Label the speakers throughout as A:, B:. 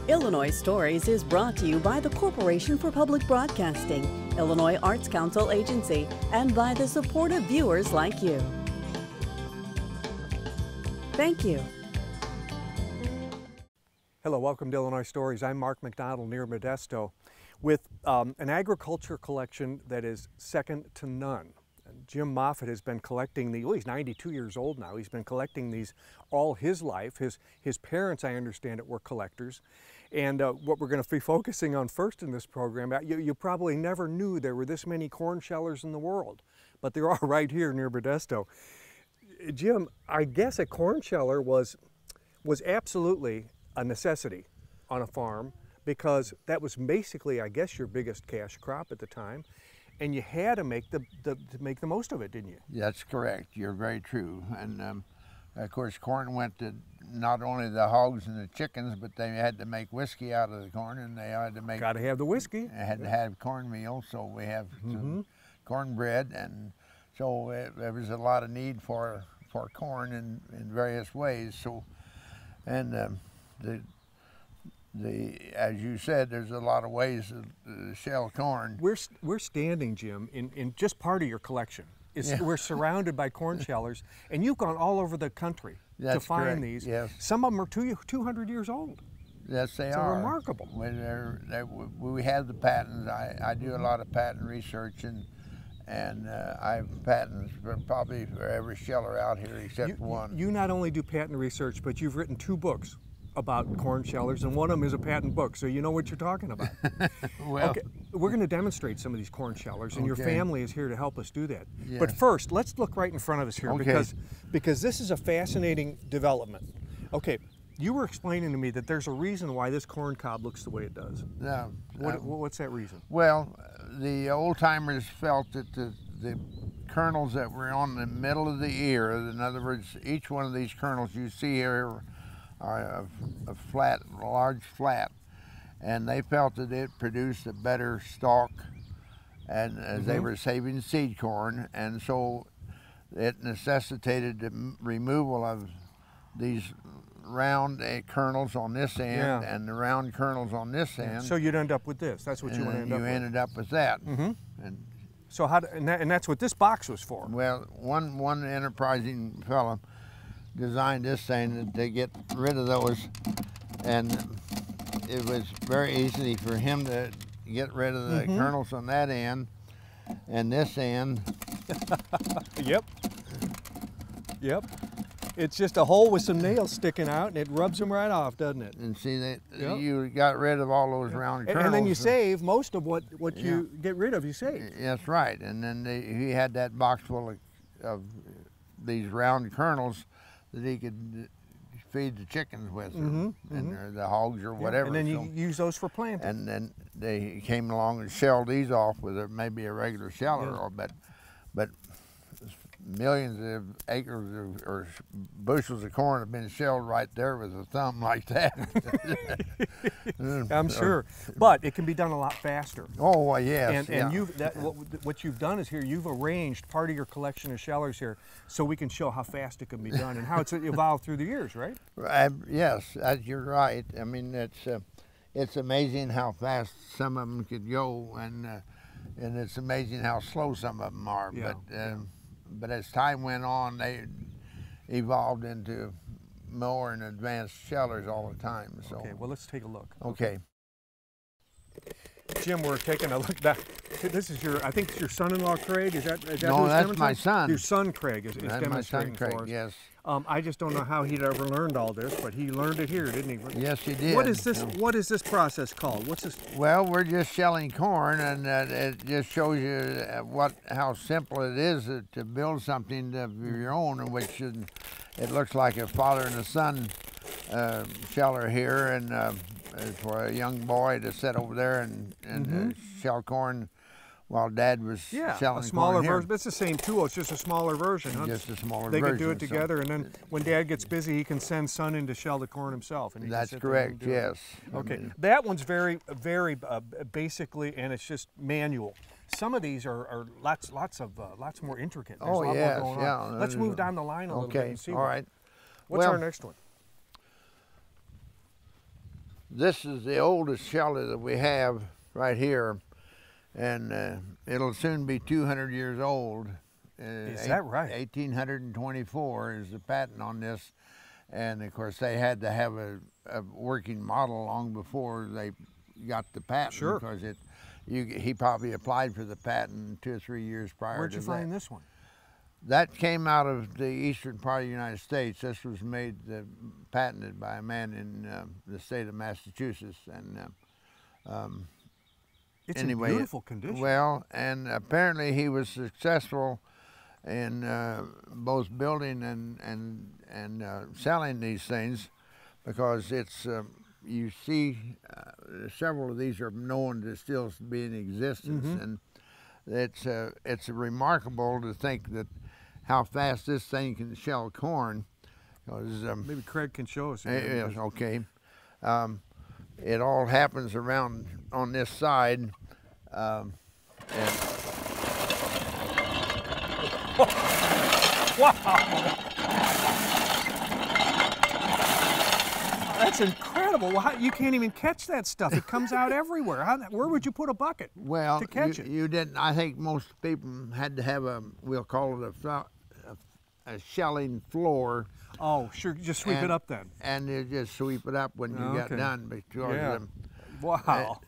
A: Illinois Stories is brought to you by the Corporation for Public Broadcasting, Illinois Arts Council Agency, and by the support of viewers like you. Thank you.
B: Hello, welcome to Illinois Stories. I'm Mark McDonald near Modesto with an agriculture collection that is second to none. Jim Moffatt has been collecting these, well, he's 92 years old now. He's been collecting these all his life. His parents, I understand it, were collectors. And what we're going to be focusing on first in this program, you probably never knew there were this many corn shellers in the world, but they're all right here near Modesto. Jim, I guess a corn sheller was absolutely a necessity on a farm because that was basically, I guess, your biggest cash crop at the time. And you had to make the most of it, didn't you?
C: That's correct. You're very true. And of course, corn went to not only the hogs and the chickens, but they had to make whiskey out of the corn, and they had to make.
B: Got to have the whiskey.
C: They had to have cornmeal, so we have some cornbread, and so there was a lot of need for corn in various ways. So, and as you said, there's a lot of ways to shell corn.
B: We're standing, Jim, in just part of your collection. We're surrounded by corn shellers, and you've gone all over the country to find
C: correct.
B: these.
C: Yes.
B: Some of them are 200 years old.
C: Yes, they
B: are.
C: are.
B: Remarkable.
C: We have the patents. I do a lot of patent research, and I have patents probably for every sheller out here except one.
B: You not only do patent research, but you've written 2 books about corn shellers, and one of them is a patent book, so you know what you're talking about.
C: Well,
B: okay, we're going to demonstrate some of these corn shellers, and your family is here to help us do that.
C: Yes.
B: But first, let's look right in front of us here, because this is a fascinating development. Okay, you were explaining to me that there's a reason why this corn cob looks the way it does.
C: Yeah.
B: What's that reason?
C: Well, the old timers felt that the kernels that were on the middle of the ear, in other words, each one of these kernels you see here are a flat, large flat, and they felt that it produced a better stalk, and as they were saving seed corn, and so it necessitated the removal of these round kernels on this end and the round kernels on this end.
B: So you'd end up with this. That's what you want to end up with.
C: You ended up with that.
B: And so and that's what this box was for.
C: Well, one enterprising fellow designed this thing to get rid of those, and it was very easy for him to get rid of the kernels on that end and this end.
B: Yep. It's just a hole with some nails sticking out, and it rubs them right off, doesn't it?
C: And see that you got rid of all those round kernels.
B: And then you save most of what you get rid of. You save.
C: That's right. And then he had that box full of these round kernels that he could feed the chickens with, and the hogs or whatever.
B: And then you use those for planting.
C: And then they came along and shelled these off with maybe a regular sheller, but millions of acres or bushels of corn have been shelled right there with a thumb like that.
B: I'm sure, but it can be done a lot faster.
C: Oh, well, yes.
B: And what you've done is you've arranged part of your collection of shellers here so we can show how fast it can be done and how it's evolved through the years, right?
C: Yes, you're right. I mean, it's amazing how fast some of them could go, and it's amazing how slow some of them are.
B: Yeah.
C: But as time went on, they evolved into more and advanced shellers all the time. So.
B: Okay, well, let's take a look.
C: Okay.
B: Jim, we're taking a look back. This is I think it's your son-in-law, Craig. Is that
C: no, that's my son.
B: Your son, Craig, is demonstrating
C: my son, Craig,
B: for us.
C: Yes.
B: I just don't know how he'd ever learned all this, but he learned it here, didn't he?
C: Yes, he did.
B: What is this? What is this process called? What's this?
C: Well, we're just shelling corn, and it just shows you how simple it is to build something of your own, in which it looks like a father and a son sheller here, and for a young boy to sit over there and shell corn while Dad was selling corn.
B: A smaller version. It's the same tool. It's just a smaller version. Huh?
C: Just a smaller
B: version. They can do it
C: so
B: together, and then when Dad gets busy, he can send Son in to shell the corn himself. And
C: that's correct. Yes.
B: Okay. That one's very basically, and it's just manual. Some of these are lots more intricate. There's a lot more going on. Let's move down the line a little bit and see.
C: All right.
B: What's our next one?
C: This is the oldest sheller that we have right here, and it'll soon be 200 years old.
B: Is that right?
C: 1824 is the patent on this, and of course they had to have a working model long before they got the patent.
B: Sure.
C: Because he probably applied for the patent 2 or 3 years prior to that.
B: Where'd you find this one?
C: That came out of the eastern part of the United States. This was made, patented by a man in the state of Massachusetts. And
B: It's
C: anyway,
B: in beautiful condition.
C: Well, and apparently he was successful in both building and selling these things, because it's you see several of these are known to still be in existence, and it's remarkable to think that how fast this thing can shell corn.
B: Maybe Craig can show us.
C: Yes, okay. It all happens around on this side. And
B: wow! That's incredible. Well, you can't even catch that stuff. It comes out everywhere. Where would you put a bucket to catch it?
C: You didn't. I think most people had to have we'll call it a shelling floor.
B: Oh, sure. Just sweep it up then.
C: And you just sweep it up when you got done. Because
B: wow.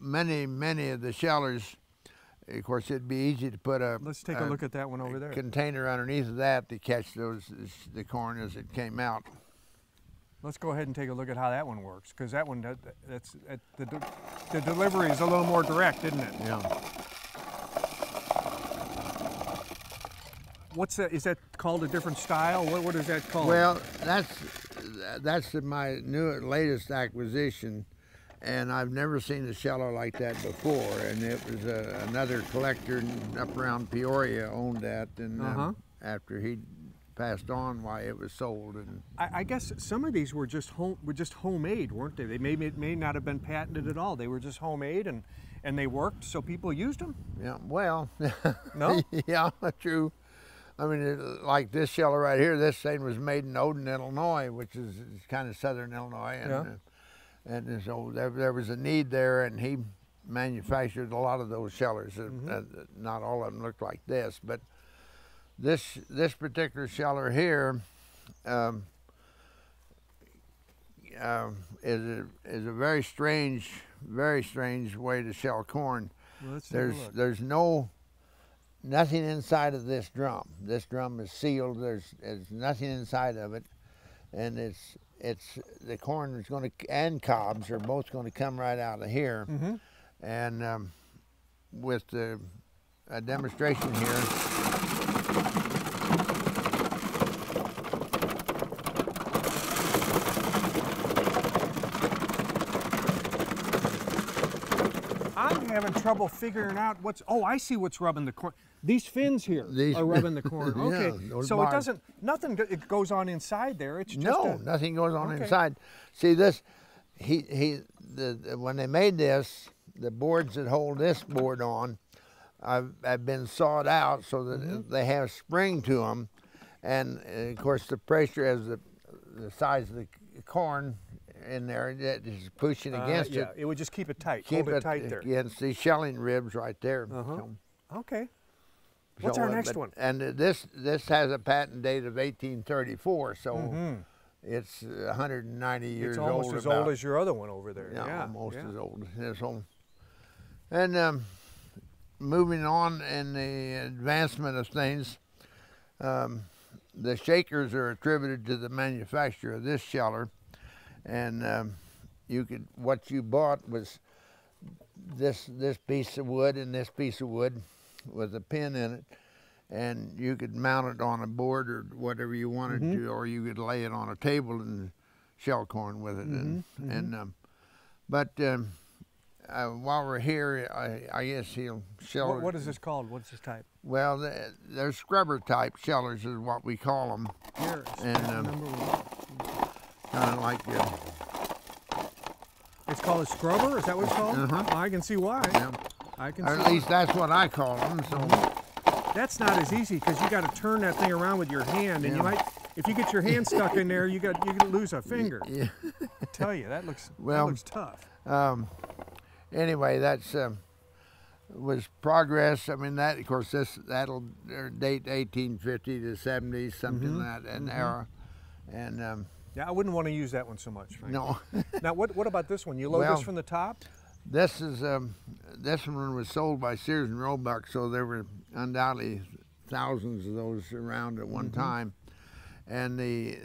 C: Many of the shellers, of course, it'd be easy to put
B: Let's take a look at that one over there.
C: Container underneath of that to catch the corn as it came out.
B: Let's go ahead and take a look at how that one works, because that one, the delivery is a little more direct, isn't it?
C: Yeah.
B: What's that? Is that called a different style? What is that called?
C: Well, that's my latest acquisition, and I've never seen a sheller like that before. And it was another collector up around Peoria owned that, and after he passed on, why it was sold. And
B: I guess some of these were just homemade, weren't they? They may not have been patented at all. They were just homemade, and they worked, so people used them.
C: Yeah. Well.
B: No.
C: Yeah. True. I mean, like this sheller right here, this thing was made in Odin, Illinois, which is kind of southern Illinois, and so there was a need there, and he manufactured a lot of those shellers. Not all of them looked like this, but this particular sheller here is a very strange way to shell corn.
B: Well,
C: there's nothing inside of this drum. This drum is sealed. There's nothing inside of it, and it's the corn is going to, and cobs are both going to come right out of here. And with a demonstration here.
B: I'm having trouble figuring out what's. Oh, I see what's rubbing the corn. These fins here are rubbing the corn. Okay,
C: yeah,
B: so it doesn't. Nothing it goes on inside there. It's just
C: nothing goes on inside. See this? When they made this, the boards that hold this board on, have been sawed out so that they have spring to them, and of course the pressure as the size of the corn in there that is pushing against it.
B: It would just keep it tight. Hold it tight there.
C: Against these shelling ribs right there.
B: Okay. What's our next one?
C: And this has a patent date of 1834, so it's 190 years old.
B: It's almost as old as your other one over there.
C: Yeah, almost as old as this one. And moving on in the advancement of things, the shakers are attributed to the manufacturer of this sheller, and what you bought was this piece of wood and this piece of wood with a pin in it, and you could mount it on a board or whatever you wanted to, or you could lay it on a table and shell corn with it. But while we're here, I guess he'll shell.
B: What is this called? What's this type?
C: Well, they're scrubber type shellers is what we call them.
B: Here,
C: and kind of like
B: it's called a scrubber. Is that what it's called? I can see why.
C: Yeah.
B: I can.
C: Or at least that's what I call them. So
B: that's not as easy because you got to turn that thing around with your hand, and if you get your hand stuck in there, you can lose a finger.
C: Yeah.
B: I tell you, that looks tough.
C: Anyway, that's was progress. I mean, that of course that'll date 1850 to 70s, something like that, an era. And
B: yeah, I wouldn't want to use that one so much, frankly.
C: no.
B: Now, what about this one? You load this from the top?
C: This is this one was sold by Sears and Roebuck, so there were undoubtedly thousands of those around at one time. And the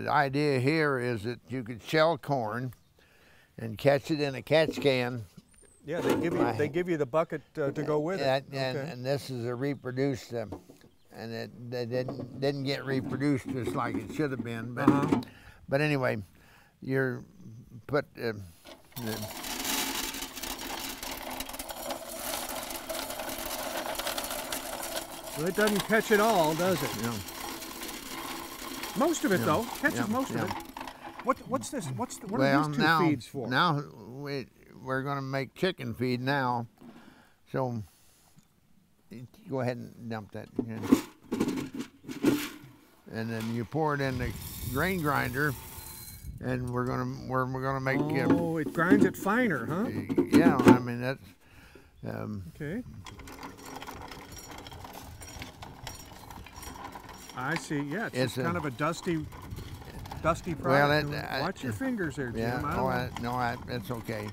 C: idea here is that you could shell corn and catch it in a catch can.
B: Yeah, they give you the bucket to go with it.
C: And this is a reproduced, and it didn't get reproduced just like it should have been. But anyway, you're put.
B: Well, it doesn't catch it all, does it?
C: No.
B: Most of it, though. Catches most of it. What's this? What are these two feeds for?
C: Now we're going to make chicken feed now. So go ahead and dump that. And then you pour it in the grain grinder, and we're gonna make.
B: Oh, it grinds it finer, huh?
C: Yeah, I mean that's.
B: Okay. I see. Yeah, it's kind of a dusty product.
C: Well,
B: watch your fingers there, Jim.
C: Yeah, it's okay.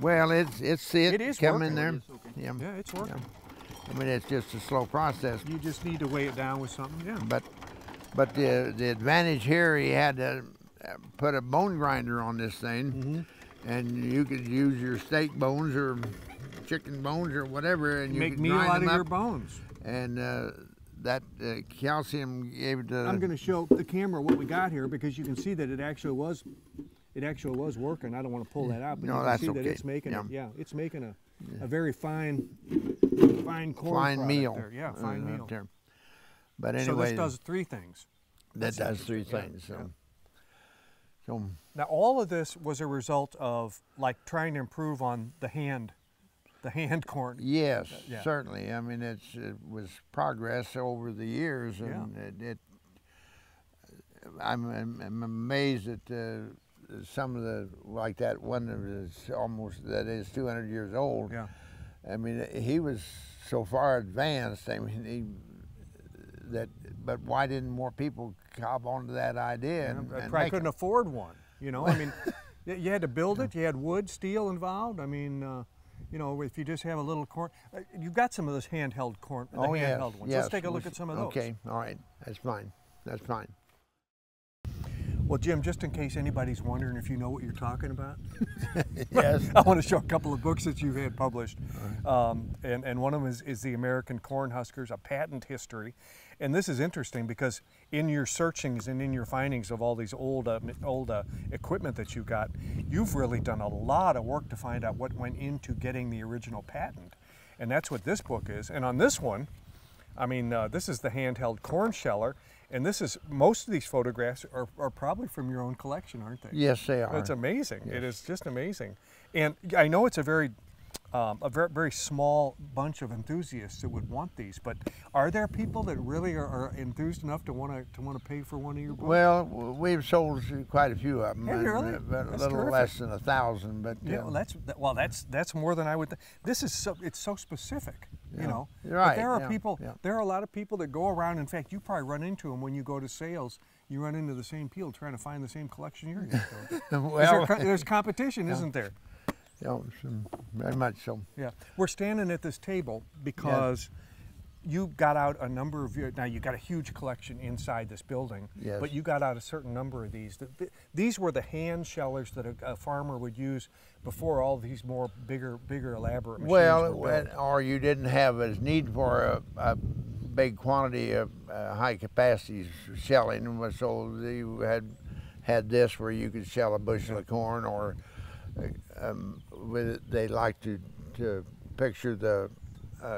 C: Well, it is coming there.
B: Okay. Yeah, it's working.
C: I mean, it's just a slow process.
B: You just need to weigh it down with something, yeah.
C: But the advantage here, he had to put a bone grinder on this thing, and you could use your steak bones or chicken bones or whatever, and you
B: make
C: could
B: meal
C: grind
B: out
C: them
B: of
C: up.
B: your bones.
C: And that calcium gave it.
B: I'm going to show the camera what we got here because you can see that it actually was working. I don't want to pull that out, but
C: no,
B: you can see that it's making it's making a very fine corn
C: meal.
B: there. Yeah, fine meal.
C: There. But anyway,
B: so this does three things.
C: That does three things.
B: Yeah.
C: So
B: now all of this was a result of like trying to improve on the hand corn.
C: Yes, certainly. I mean, it was progress over the years, and I'm amazed at some of the, like that one that is 200 years old.
B: Yeah.
C: I mean, he was so far advanced. I mean, but why didn't more people cop onto that idea? And
B: probably couldn't afford one. You know, I mean, you had to build it. You had wood, steel involved. I mean, you know, if you just have a little corn, you've got some of those handheld corn. Handheld ones.
C: Yes.
B: Let's take a look at some of those.
C: Okay, all right, that's fine. That's fine.
B: Well, Jim, just in case anybody's wondering if you know what you're talking about,
C: yes,
B: I want to show a couple of books that you've had published, and one of them is the American Corn Huskers, a patent history. And this is interesting because in your searchings and in your findings of all these old equipment that you got, you've really done a lot of work to find out what went into getting the original patent. And that's what this book is. And on this one, I mean, this is the handheld corn sheller. And this is, most of these photographs are probably from your own collection, aren't they?
C: Yes, they are.
B: It's amazing.
C: Yes.
B: It is just amazing. And I know it's a very very small bunch of enthusiasts that would want these, but are there people that really are enthused enough to want to pay for one of your books?
C: Well, we've sold quite a few of them.
B: Have you really?
C: But a
B: That's
C: little
B: terrific.
C: less than 1,000. But
B: yeah, that's more than I would. This is it's so specific, you know.
C: You're right.
B: But there are people.
C: Yeah.
B: There are a lot of people that go around. In fact, you probably run into them when you go to sales. You run into the same people trying to find the same collection you're into.
C: Well,
B: there's competition, isn't there?
C: Yeah, very much so.
B: Yeah, we're standing at this table because you got out a number of now you got a huge collection inside this building, but you got out a certain number of these. These were the hand shellers that a farmer would use before all these bigger elaborate machines were built.
C: Or you didn't have as need for a big quantity of high capacity shelling, so you had this where you could shell a bushel of corn, or they like to picture the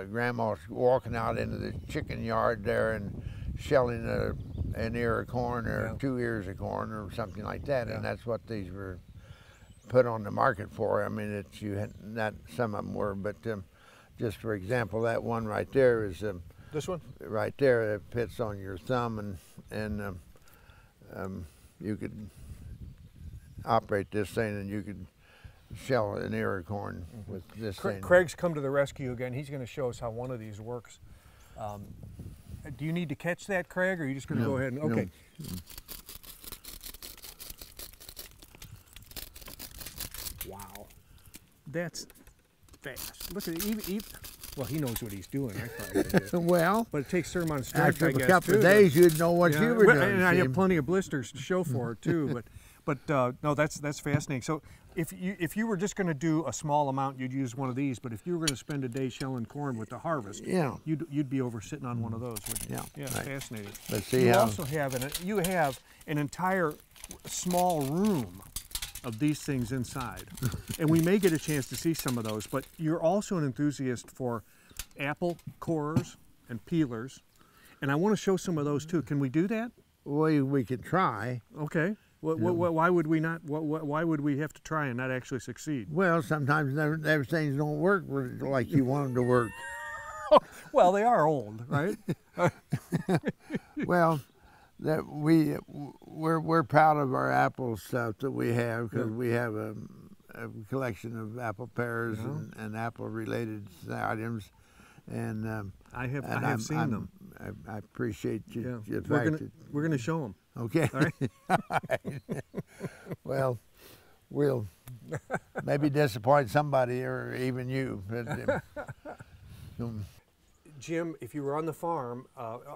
C: grandma walking out into the chicken yard there and shelling an ear of corn or 2 ears of corn or something like that, and that's what these were put on the market for. I mean, not some of them were, but just for example, that one right there is
B: This one?
C: Right there, it fits on your thumb, and you could operate this thing, and you could shell an ear of corn with this thing.
B: Craig's come to the rescue again. He's going to show us how one of these works. Do you need to catch that, Craig, or are you just going to go ahead and, okay.
C: No.
B: Wow, that's fast. Look at it, well, he knows what he's doing. I probably do.
C: Well,
B: but it takes a certain amount of strength,
C: after
B: I guess,
C: a couple
B: too,
C: of days, you'd know what you were doing.
B: And I have plenty of blisters to show for it too. But no, that's fascinating. So if you were just going to do a small amount, you'd use one of these. But if you were going to spend a day shelling corn with the harvest,
C: yeah,
B: you'd be over sitting on one of those, wouldn't you?
C: Yeah,
B: right. Fascinating.
C: Let's see
B: you
C: how.
B: Also have an entire small room of these things inside, and we may get a chance to see some of those. But you're also an enthusiast for apple corers and peelers, and I want to show some of those too. Can we do that?
C: We could try.
B: Okay. Why would we not? Why would we have to try and not actually succeed?
C: Well, sometimes things don't work like you want them to work.
B: Well, they are old, right?
C: Well, that we're proud of our apple stuff that we have, because we have a collection of apple pears and apple related items, and
B: I have seen them.
C: I appreciate you.
B: Yeah.
C: The fact that
B: we're gonna show them.
C: Okay. All right. Well, we'll maybe disappoint somebody or even you. But,
B: Jim, if you were on the farm,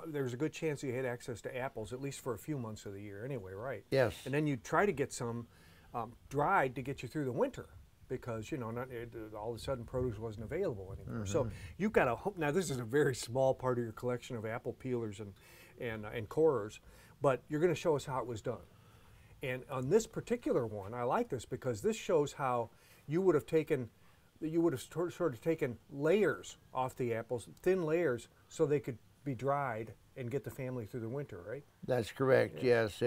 B: there's a good chance you had access to apples, at least for a few months of the year anyway, right?
C: Yes.
B: And then you'd try to get some dried to get you through the winter, because, you know, all of a sudden produce wasn't available anymore. So you've got now this is a very small part of your collection of apple peelers and corers, but you're going to show us how it was done. And on this particular one, I like this because this shows how you would have sort of taken layers off the apples, thin layers, so they could be dried and get the family through the winter, right?
C: That's correct. Yes,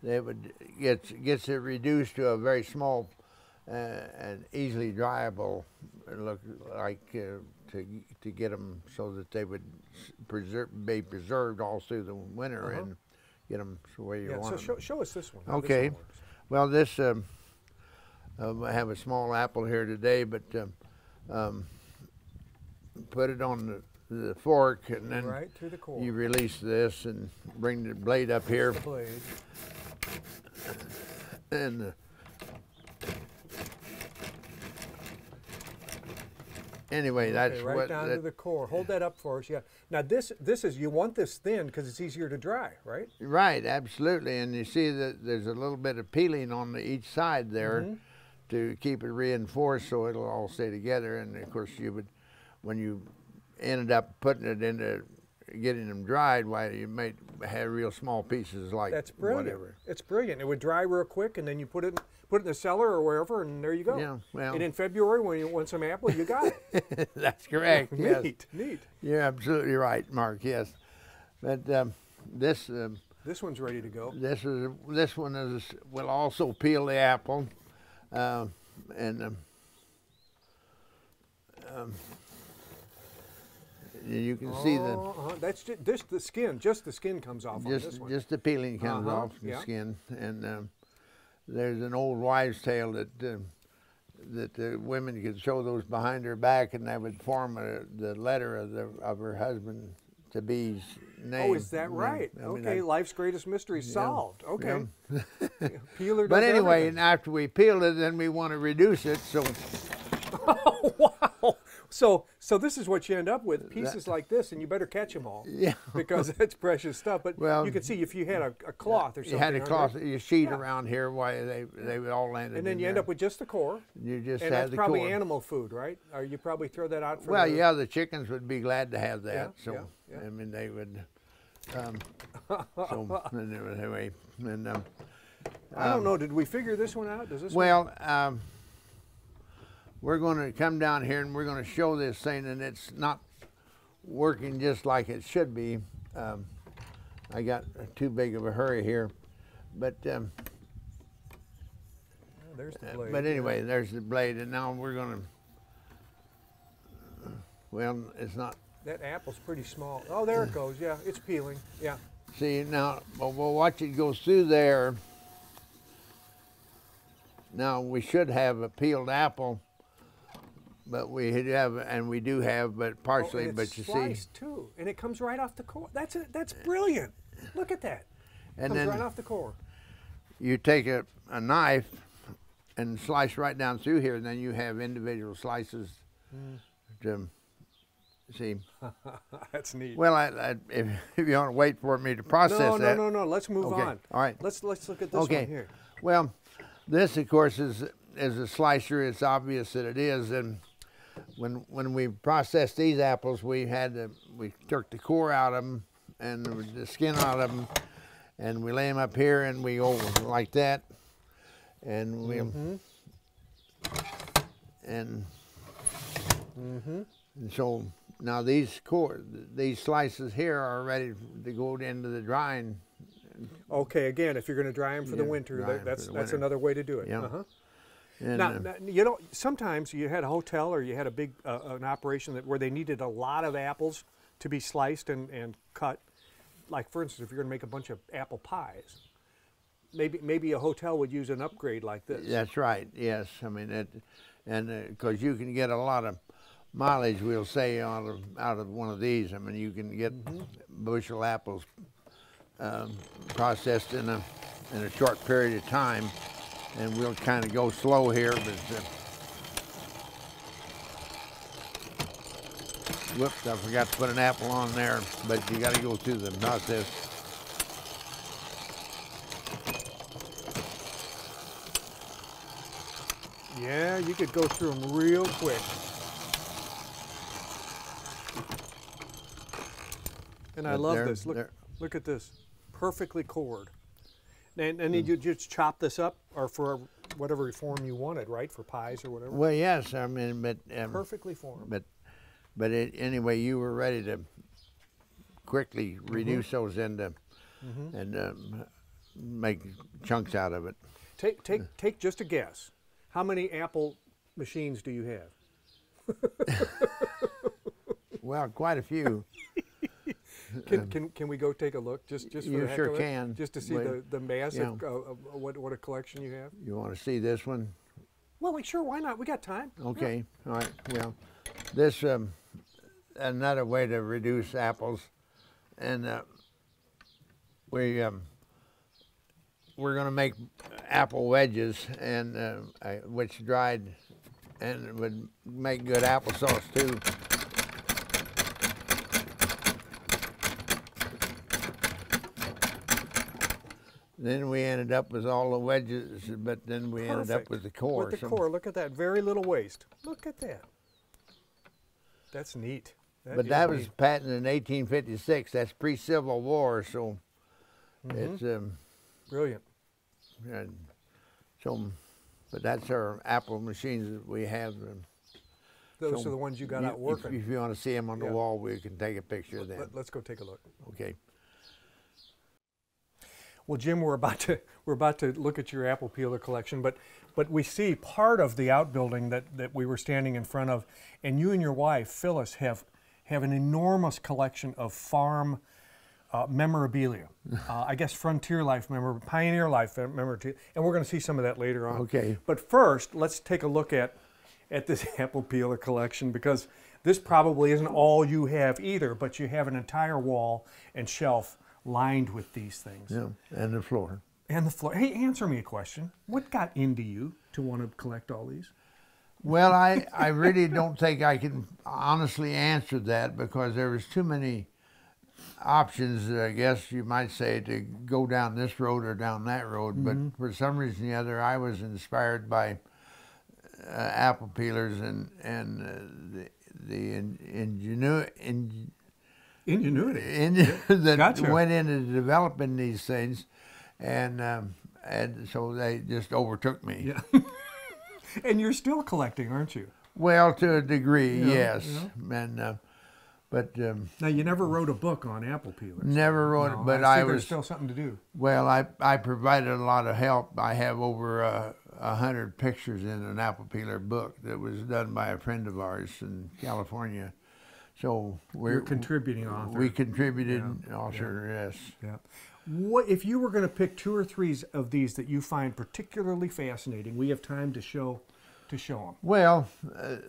C: gets it reduced to a very small and easily dryable look like to get them so that they would be preserved all through the winter and get them the way you want them.
B: So show us this one.
C: Okay.
B: This one works.
C: Well, this I have a small apple here today, but put it on the fork, and then
B: right through the core.
C: You release this and bring the blade up here.
B: Blade.
C: And anyway, that's
B: right
C: what
B: down to the core. Hold that up for us. Yeah. Now this is, you want this thin because it's easier to dry, right?
C: Right, absolutely. And you see that there's a little bit of peeling on each side there to keep it reinforced so it'll all stay together. And of course, you would, when you ended up putting it into getting them dried, why you might have real small pieces like
B: That's brilliant.
C: whatever.
B: It's brilliant. It would dry real quick, and then you put it in the cellar or wherever, and there you go.
C: Yeah, well.
B: And in February, when you want some apple, you got it.
C: That's correct. Yes.
B: Neat.
C: You're absolutely right, Mark. Yes, but this
B: one's ready to go.
C: This one will also peel the apple, and you can see
B: that's the skin. Just the skin comes off on this one.
C: Just the peeling comes off the skin, and there's an old wives' tale that the women could show those behind her back, and that would form the letter of her husband to be's name.
B: Oh, is that right? Okay, life's greatest mystery solved. Okay.
C: Yeah.
B: Peeler.
C: But anyway,
B: everything.
C: and after we peel it, then we want to reduce it. So.
B: Oh, wow. So this is what you end up with, pieces like this, and you better catch them all.
C: Yeah.
B: Because it's precious stuff. But
C: well,
B: you can see if you had a cloth or something.
C: You had a cloth, you sheet around here, why they would all land.
B: And then you end up with just the core.
C: You just
B: and
C: have
B: that's
C: the
B: probably
C: core.
B: Animal food, right? Or you probably throw that out for
C: yeah, the chickens would be glad to have that.
B: Yeah,
C: I mean, they would. So anyway, and
B: I don't know. Did we figure this one out? Does this?
C: Well, we're going to come down here and we're going to show this thing, and it's not working just like it should be. I got too big of a hurry here, but
B: there's the blade.
C: But anyway, there's the blade, and now we're going to. Well, it's not.
B: That apple's pretty small. Oh, there it goes. Yeah, it's peeling. Yeah.
C: See, now, we'll watch it go through there. Now, we should have a peeled apple, but we have, and we do have, but partially,
B: and
C: but
B: it's
C: you
B: sliced
C: see.
B: too, and it comes right off the core. That's brilliant. Look at that.
C: And
B: comes
C: then
B: right off the core.
C: you take a knife and slice right down through here, and then you have individual slices to see.
B: That's neat.
C: Well, if you want to wait for me to process that.
B: No. Let's move on.
C: All right.
B: Let's look at this one here.
C: Well, this, of course, is a slicer. It's obvious that it is. And when we processed these apples, we took the core out of them and the skin out of them, and we lay them up here, and we go like that, and we and so now these slices here are ready to go into the drying.
B: Okay, again, if you're going to dry them for the winter, that's another way to do it.
C: Yeah. And,
B: now, you know, sometimes you had a hotel or you had a big an operation where they needed a lot of apples to be sliced and cut. Like, for instance, if you're going to make a bunch of apple pies, maybe a hotel would use an upgrade like this.
C: That's right. Yes, I mean, because you can get a lot of mileage, we'll say, out of one of these. I mean, you can get bushel apples processed in a short period of time, and we'll kind of go slow here, but whoops, I forgot to put an apple on there, but you got to go through the process.
B: Yeah, you could go through them real quick. And I love this. Look at this. Perfectly cored. And then you just chop this up, or for whatever form you wanted, right? For pies or whatever.
C: Well, yes, I mean, but
B: perfectly formed.
C: But anyway, you were ready to quickly reduce those into and make chunks out of it.
B: Take just a guess. How many apple machines do you have?
C: Well, quite a few.
B: Can we go take a look? Just for
C: you
B: the heck
C: sure
B: of it?
C: can.
B: Just to see the mass of what a collection you have.
C: You want to see this one?
B: Well, sure. Why not? We got time.
C: Okay. Yeah. All right. Well, this another way to reduce apples, and we're going to make apple wedges, and which dried and would make good applesauce too. Then we ended up with all the wedges, but then we ended up with the core.
B: With the core, look at that, very little waste. Look at that. That's neat.
C: That was patented in 1856. That's pre-Civil War, so it's
B: brilliant.
C: So, but that's our apple machines that we have.
B: Those are the ones you got out working.
C: If you want to see them on the wall, we can take a picture of them.
B: Let's go take a look.
C: Okay.
B: Well, Jim, we're about to look at your apple peeler collection, but we see part of the outbuilding that we were standing in front of, and you and your wife Phyllis have an enormous collection of farm memorabilia. I guess frontier life pioneer life memorabilia, and we're going to see some of that later on.
C: Okay.
B: But first, let's take a look at this apple peeler collection, because this probably isn't all you have either, but you have an entire wall and shelf lined with these things.
C: Yeah, and the floor.
B: And the floor. Hey, answer me a question. What got into you to want to collect all these?
C: Well, I really don't think I can honestly answer that, because there was too many options, I guess you might say, to go down this road or down that road. But for some reason or the other, I was inspired by apple peelers and the ingenuity that went into developing these things, and so they just overtook me.
B: Yeah. And you're still collecting, aren't you?
C: Well, to a degree, yes. Yeah. And but
B: now, you never wrote a book on apple peelers.
C: Never wrote it, but
B: I was. There's still something to do.
C: Well, I provided a lot of help. I have over 100 pictures in an apple peeler book that was done by a friend of ours in California. So
B: you're contributing author.
C: We contributed author, yes.
B: Yeah. What if you were going to pick 2 or 3 of these that you find particularly fascinating? We have time to show them.
C: Well,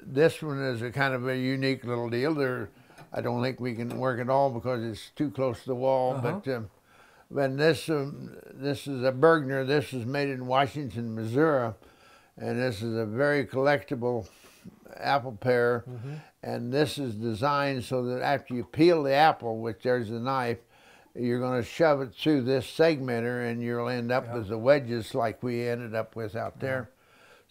C: this one is a kind of a unique little deal. I don't think we can work it all because it's too close to the wall. But when this is a Bergner. This is made in Washington, Missouri, and this is a very collectible apple pear. And this is designed so that after you peel the apple, which there's a knife, you're going to shove it through this segmenter, and you'll end up with the wedges like we ended up with out there.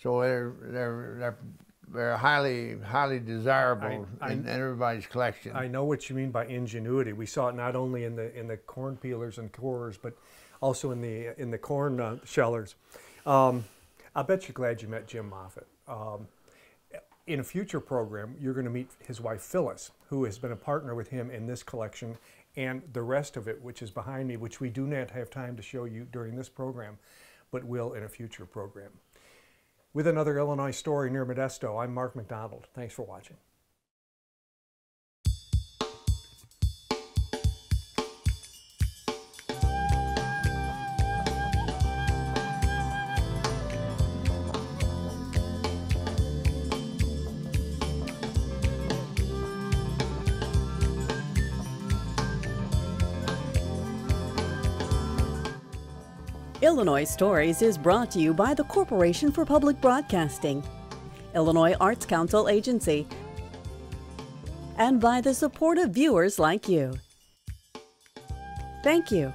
C: So they're highly desirable in everybody's collection.
B: I know what you mean by ingenuity. We saw it not only in the corn peelers and corers, but also in the corn shellers. I bet you're glad you met Jim Moffatt. In a future program, you're going to meet his wife Phyllis, who has been a partner with him in this collection and the rest of it, which is behind me, which we do not have time to show you during this program, but will in a future program. With another Illinois story near Modesto, I'm Mark McDonald. Thanks for watching.
A: Illinois Stories is brought to you by the Corporation for Public Broadcasting, Illinois Arts Council Agency, and by the support of viewers like you. Thank you.